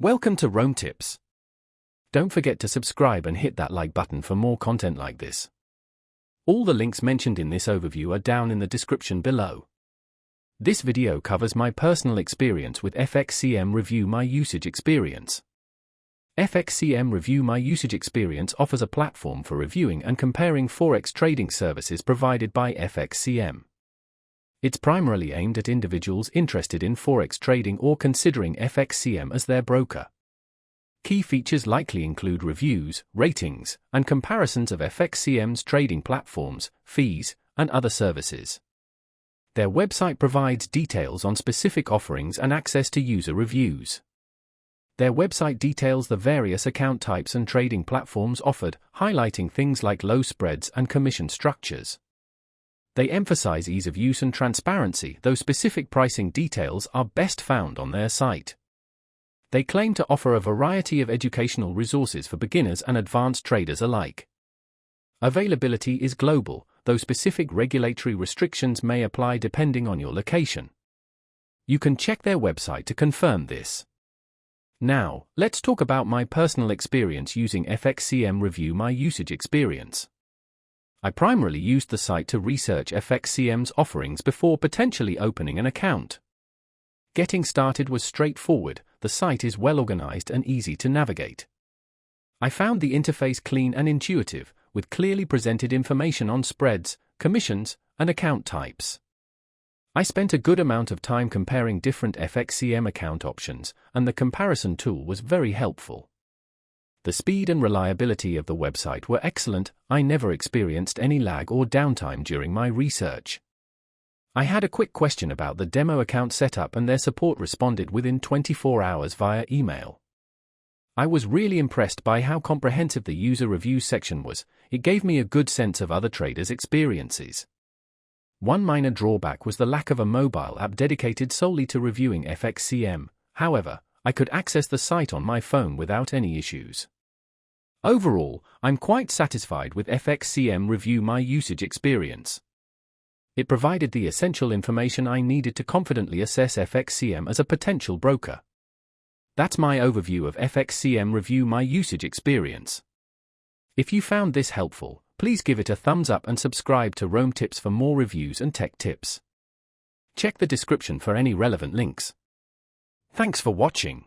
Welcome to Rome Tips. Don't forget to subscribe and hit that like button for more content like this. All the links mentioned in this overview are down in the description below. This video covers my personal experience with FXCM Review My Usage Experience. FXCM Review My Usage Experience offers a platform for reviewing and comparing Forex trading services provided by FXCM. It's primarily aimed at individuals interested in Forex trading or considering FXCM as their broker. Key features likely include reviews, ratings, and comparisons of FXCM's trading platforms, fees, and other services. Their website provides details on specific offerings and access to user reviews. Their website details the various account types and trading platforms offered, highlighting things like low spreads and commission structures. They emphasize ease of use and transparency, though specific pricing details are best found on their site. They claim to offer a variety of educational resources for beginners and advanced traders alike. Availability is global, though specific regulatory restrictions may apply depending on your location. You can check their website to confirm this. Now, let's talk about my personal experience using FXCM Review My Usage Experience. I primarily used the site to research FXCM's offerings before potentially opening an account. Getting started was straightforward. The site is well organized and easy to navigate. I found the interface clean and intuitive, with clearly presented information on spreads, commissions, and account types. I spent a good amount of time comparing different FXCM account options, and the comparison tool was very helpful. The speed and reliability of the website were excellent. I never experienced any lag or downtime during my research. I had a quick question about the demo account setup and their support responded within 24 hours via email. I was really impressed by how comprehensive the user review section was. It gave me a good sense of other traders' experiences. One minor drawback was the lack of a mobile app dedicated solely to reviewing FXCM. However, I could access the site on my phone without any issues. Overall, I'm quite satisfied with FXCM Review My Usage Experience. It provided the essential information I needed to confidently assess FXCM as a potential broker. That's my overview of FXCM Review My Usage Experience. If you found this helpful, please give it a thumbs up and subscribe to Rome Tips for more reviews and tech tips. Check the description for any relevant links. Thanks for watching.